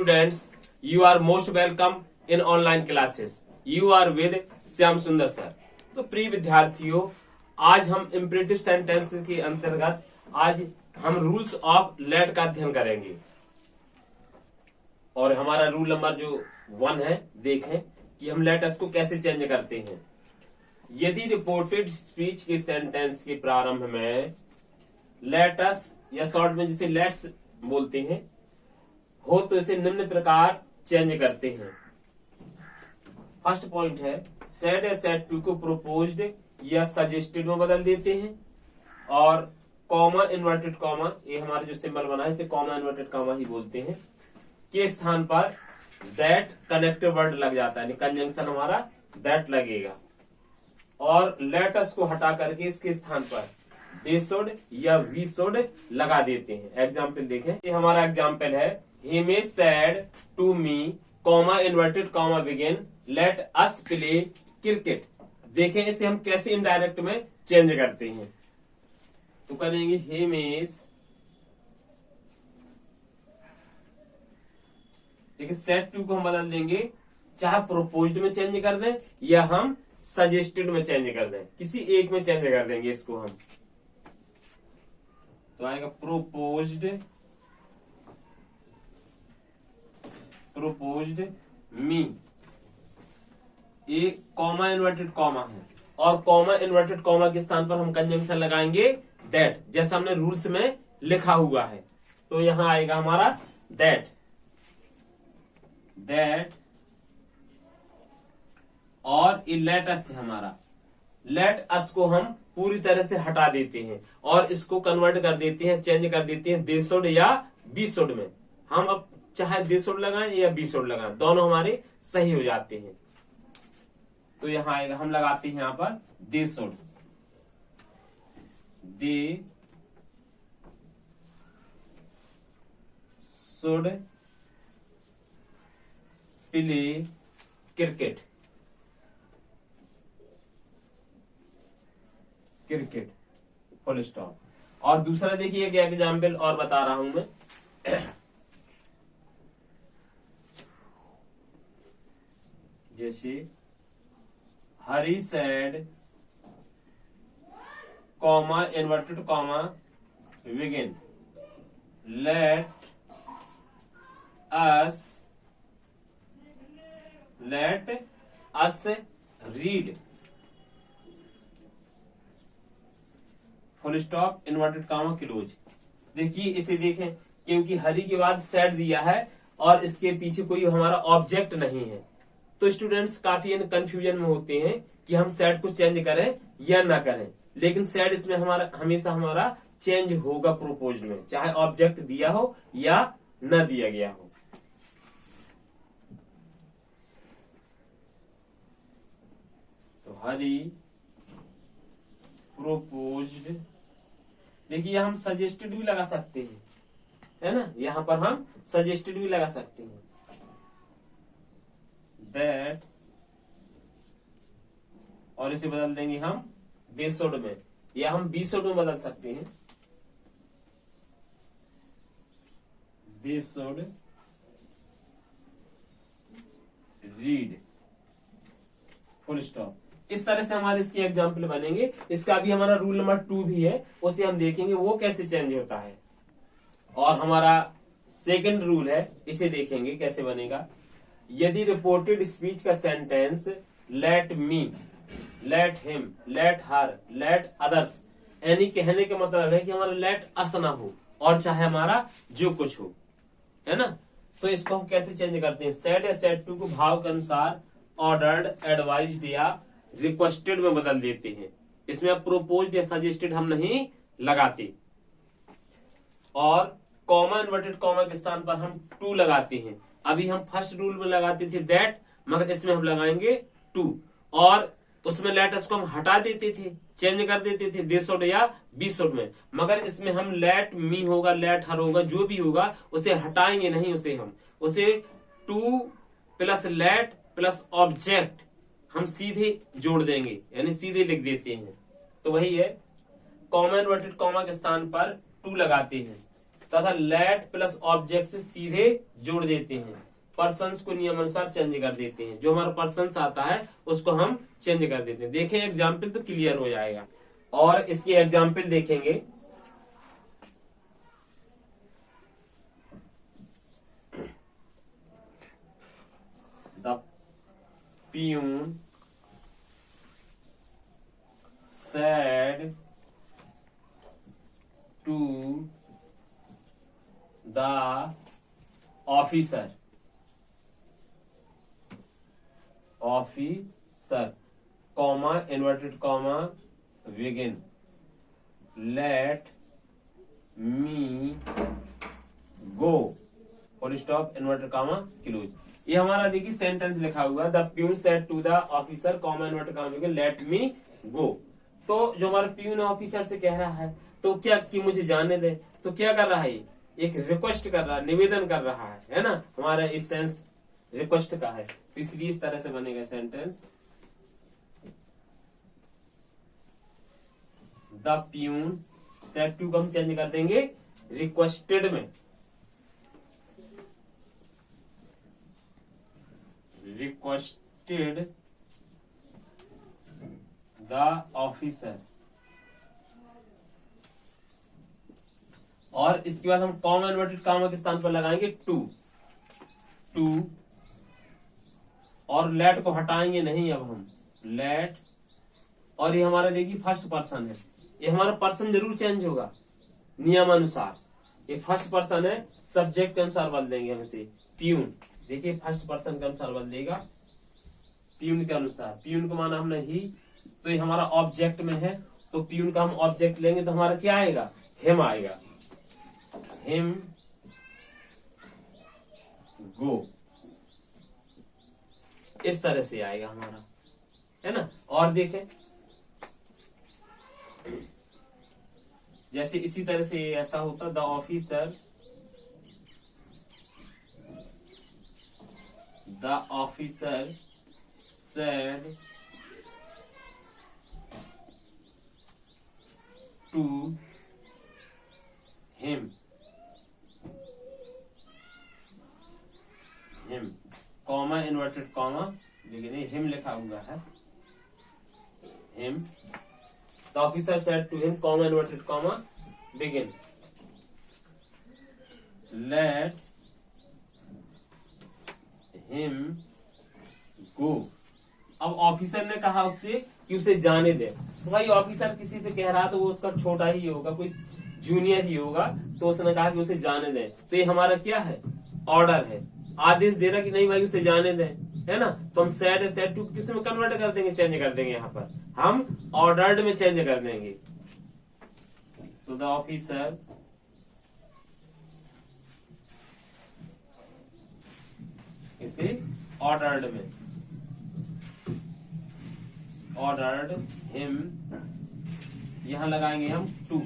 students, you are most welcome in online classes. You are with Shyam सुंदर sir. तो प्रिय विद्यार्थियों, आज हम इम्परेटिव सेंटेंस के अंतर्गत आज हम रूल्स ऑफ लेट का अध्ययन करेंगे। और हमारा रूल नंबर जो 1 है, देखें कि हम लेटस को कैसे चेंज करते हैं। यदि रिपोर्टेड स्पीच के सेंटेंस के प्रारंभ में लेटस या शॉर्ट में जिसे लेट्स बोलते हैं हो तो इसे निम्न प्रकार चेंज करते हैं। फर्स्ट पॉइंट है सेड या सेड टू को प्रोपोज्ड या सजेस्टेड में बदल देते हैं। और कॉमा इन्वर्टेड कॉमा, ये हमारा जो सिंबल बना है इसे कॉमा इन्वर्टेड कॉमा ही बोलते हैं, के स्थान पर दैट कनेक्टिव वर्ड लग जाता है, कंजंक्शन हमारा दैट लगेगा। और लेटस को हटा करके इसके स्थान पर दे शुड या वी शुड लगा देते हैं। एग्जाम्पल देखें, ये हमारा एग्जाम्पल है he may said to me comma inverted comma begin let us play cricket. देखें इसे हम कैसे इनडायरेक्ट में चेंज करते हैं। तो करेंगे ही मेस, देखिए सेड टू को हम बदल देंगे, चाहे प्रोपोज्ड में चेंज कर दें या हम सजेस्टेड में चेंज कर दें, किसी एक में चेंज कर देंगे इसको हम। तो आएगा प्रोपोज्ड मी, ये कॉमा इन्वर्टेड कॉमा है और कॉमा इन्वर्टेड कॉमा के स्थान पर हम कंजंक्शन लगाएंगे दैट, जैसा हमने रूल्स में लिखा हुआ है। तो यहां आएगा हमारा दैट और ये लेट अस है हमारा। लेट अस को हम पूरी तरह से हटा देते हैं और इसको कन्वर्ट कर देते हैं, चेंज कर देते हैं दे शुड या बी शुड में। हम अब चाहे दे शुड लगाएं या बी शुड लगाएं, दोनों हमारे सही हो जाते हैं। तो यहां आएगा, हम लगाते हैं यहां पर they should play cricket full stop. और दूसरा देखिए एक एग्जाम्पल और बता रहा हूं मैं। जैसे Hari said comma inverted comma begin let us read full stop inverted comma close. देखिए इसे देखें, क्योंकि हरी के बाद सेड दिया है और इसके पीछे कोई हमारा ऑब्जेक्ट नहीं है, तो स्टूडेंट्स काफी कंफ्यूजन में होते हैं कि हम सेड को चेंज करें या ना करें। लेकिन सेड इसमें हमारा हमेशा हमारा चेंज होगा प्रोपोज्ड में, चाहे ऑब्जेक्ट दिया हो या न दिया गया हो। तो हरी प्रोपोज्ड, देखिए हम सजेस्टेड भी लगा सकते हैं, है ना, यहां पर हम सजेस्टेड भी लगा सकते हैं दैट, और इसे बदल देंगे हम दे शुड में, या हम बी शुड में बदल सकते हैं they should read full stop. इस तरह से हमारे इसके एग्जाम्पल बनेंगे। इसका भी हमारा रूल नंबर 2 भी है, उसे हम देखेंगे वो कैसे चेंज होता है। और हमारा सेकंड रूल है, इसे देखेंगे कैसे बनेगा। यदि रिपोर्टेड स्पीच का sentence let me, let him, let her, let others, यानी कहने का मतलब है कि हमारा लेट अस ना हो और चाहे हमारा जो कुछ हो, है ना, तो इसको हम कैसे चेंज करते हैं। सेड या सेड टू को भाव के अनुसार ऑर्डर्ड, एडवाइज्ड या रिक्वेस्टेड में बदल देते हैं। इसमें अब प्रोपोज्ड या सजेस्टेड हम नहीं लगाते। और कॉमा इन्वर्टेड कॉमा के स्थान पर हम टू लगाते हैं। अभी हम फर्स्ट रूल में लगाते थे दैट, मगर इसमें हम लगाएंगे टू। और उसमें लेटस को हम हटा देते थे, चेंज कर देते थे दे शुड या बी शुड में, मगर इसमें हम लेट मी होगा, लेट हर होगा, जो भी होगा उसे हटाएंगे नहीं, उसे two plus late plus object हम सीधे जोड़ देंगे, यानी सीधे लिख देते हैं। तो वही है, कॉमा इन्वर्टेड कॉमा के स्थान पर टू लगाते हैं, तथा लेट प्लस ऑब्जेक्ट से सीधे जोड़ देते हैं। पर्सन्स को नियमानुसार चेंज कर देते हैं। जो हमारा पर्सन्स आता है उसको हम चेंज कर देते हैं। देखें एग्जाम्पल तो क्लियर हो जाएगा। और इसके एग्जाम्पल देखेंगे। The peon said to the officer, comma, inverted comma, begin, let me go, full stop, inverted comma, close। ये हमारा देखिए सेंटेंस लिखा हुआ, the peon said to the officer, comma, inverted comma, begin, let me go. तो जो हमारा peon officer से कह रहा है तो क्या कि मुझे जाने दे, तो क्या कर रहा है, एक रिक्वेस्ट कर रहा है, निवेदन कर रहा है ना। हमारा इस सेंस रिक्वेस्ट का है, तो इसलिए इस तरह से बनेगा sentence, the peon said to को हम चेंज कर देंगे रिक्वेस्टेड में, रिक्वेस्टेड द ऑफिसर। और इसके बाद हम कॉमा, इन्वर्टेड कॉमा के स्थान पर लगाएंगे टू, और लेट को हटाएंगे नहीं अब हम, लेट। और ये हमारा देखिए फर्स्ट पर्सन है, ये हमारा पर्सन जरूर चेंज होगा नियमानुसार। ये फर्स्ट पर्सन है, सब्जेक्ट के अनुसार बदल देंगे हम इसे, प्यून। देखिए फर्स्ट पर्सन के अनुसार बदलेगा, प्यून के अनुसार। प्यून को माना हमने ही, तो ये हमारा ऑब्जेक्ट में है, तो प्यून का हम ऑब्जेक्ट लेंगे तो हमारा क्या आएगा, हिम आएगा, हिम गो, इस तरह से आएगा हमारा, है ना। और देखें जैसे इसी तरह से ऐसा होता, the officer said to him, comma, inverted comma, लेकिन हिम लिखा हुआ है, him. The officer said to him, comma, inverted comma, begin, let him go. अब ऑफिसर ने कहा उससे कि उसे जाने दे, तो भाई ऑफिसर किसी से कह रहा तो वो उसका छोटा ही होगा, कोई जूनियर ही होगा, तो उसने कहा कि उसे जाने दे। तो ये हमारा क्या है, ऑर्डर है, आदेश देना कि नहीं भाई उसे जाने दे, है ना। तो हम सेड टू किस में कन्वर्ट कर देंगे, चेंज कर देंगे, यहाँ पर हम ऑर्डर्ड में चेंज कर देंगे। तो द ऑफिसर इसे ऑर्डर्ड में, ऑर्डर्ड हिम, यहां लगाएंगे हम टू,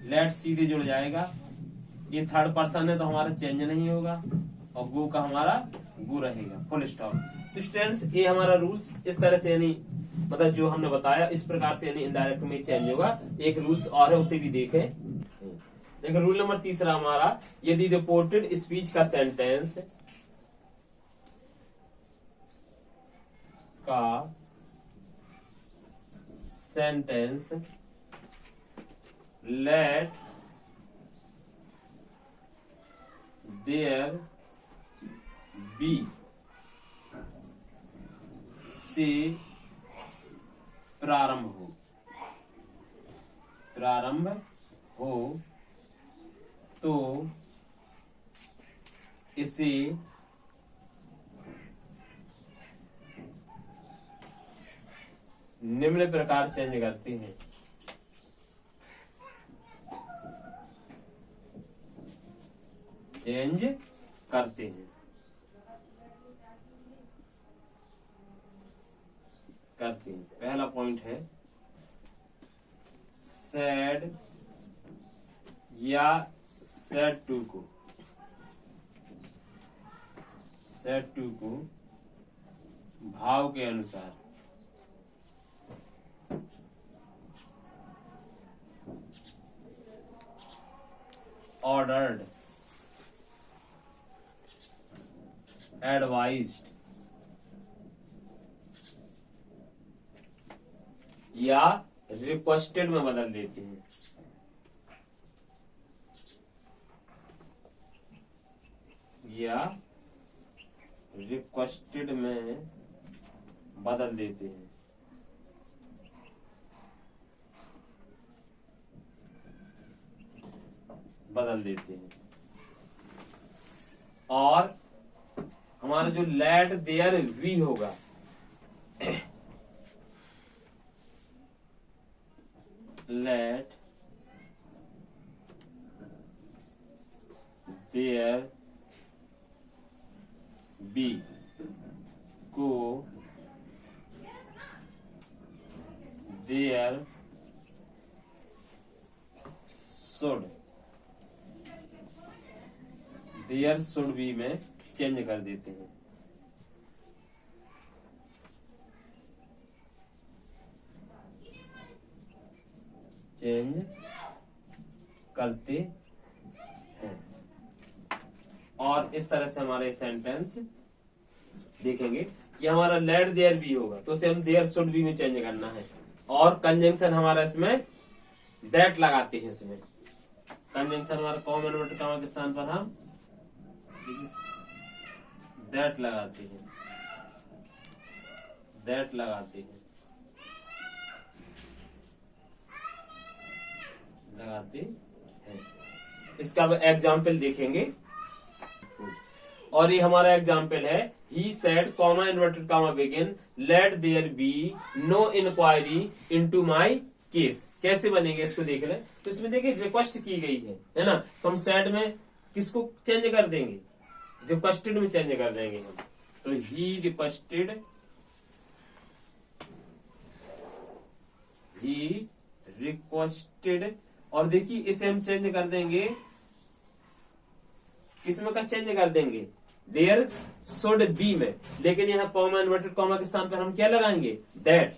लेट सीधे जुड़ जाएगा। ये थर्ड पर्सन है तो हमारा चेंज नहीं होगा, और गो का हमारा गो रहेगा, फुल स्टॉप। तो स्टूडेंट्स ये हमारा रूल्स इस तरह से, यानी मतलब जो हमने बताया इस प्रकार से, यानी इनडायरेक्ट में चेंज होगा। एक रूल्स और है, उसे भी देखें। देखो रूल नंबर तीसरा हमारा, यदि रिपोर्टेड स्पीच का सेंटेंस लेट देयर बी से प्रारंभ हो तो इसे निम्न प्रकार चेंज करते हैं, पहला पॉइंट है सेड या सेड टू को भाव के अनुसार, ऑर्डर्ड, एडवाइज्ड या रिक्वेस्टेड में बदल देते हैं। या रिक्वेस्टेड में बदल देते हैं। बदल देते हैं। और हमारा जो लेट देयर वी होगा, लेट देयर बी को देयर शुड बी में चेंज कर देते हैं। चेंज करते हैं। और इस तरह से हमारे सेंटेंस देखेंगे कि हमारा लेट देयर बी होगा तो उसे हम देयर शुड बी में चेंज करना है। और कंजंक्शन हमारा इसमें दैट लगाते हैं। इसमें कंजंक्शन हमारा कॉमन इन्वर्टेड कॉमा के स्थान पर हम दैट लगाते हैं। दैट लगाते हैं। लगाते हैं। इसका एग्जाम्पल देखेंगे। और ये हमारा एग्जाम्पल है, he said comma inverted comma begin let there be no inquiry into my case. कैसे बनेंगे इसको देख रहे हैं। तो इसमें देखिए रिक्वेस्ट की गई है ना, तो हम सेड में किसको चेंज कर देंगे, रिक्वेस्टेड में चेंज कर देंगे हम। तो ही रिक्वेस्टेड और देखिए इसे हम चेंज कर देंगे, किसमें का चेंज कर देंगे, देयर शुड बी में। लेकिन यहाँ कॉमा इन्वर्टेड कॉमा के स्थान पर हम क्या लगाएंगे, that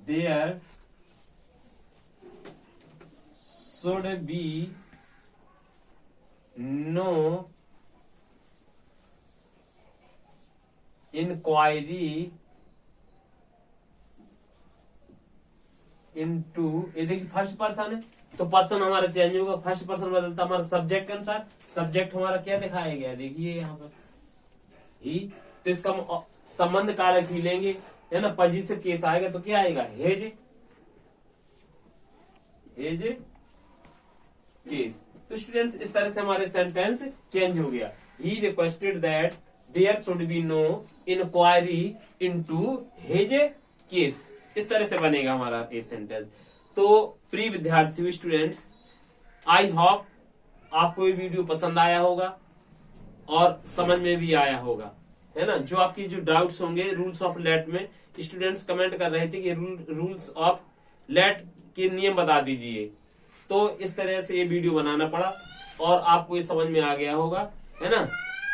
there should be no inquiry into, ये देखिए फर्स्ट पर्सन है तो पर्सन हमारा चेंज होगा, फर्स्ट पर्सन बदलता हमारा सब्जेक्ट के अनुसार। सब्जेक्ट हमारा क्या दिखाया गया, देखिए यहाँ पर ही, तो इसका संबंध कारक ही लेंगे, है ना। पॉजिटिव केस आएगा तो क्या आएगा, हेज केस। तो स्टूडेंट्स इस तरह से हमारे सेंटेंस चेंज हो गया। He requested that there should be no inquiry into his case. इस तरह से बनेगा हमारा ये सेंटेंस। तो प्रिय विद्यार्थियों, स्टूडेंट्स, आई होप आपको ये वीडियो पसंद आया होगा और समझ में भी आया होगा, है ना। जो आपकी जो डाउट्स होंगे रूल्स ऑफ लेट में, स्टूडेंट्स कमेंट कर रहे थे कि रूल्स ऑफ लेट के नियम बता दीजिए। तो इस तरह से ये वीडियो बनाना पड़ा और आपको ये समझ में आ गया होगा, है ना।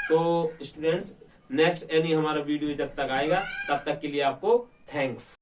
तो स्टूडेंट्स नेक्स्ट हमारा वीडियो जब तक आएगा तब तक के लिए आपको थैंक्स।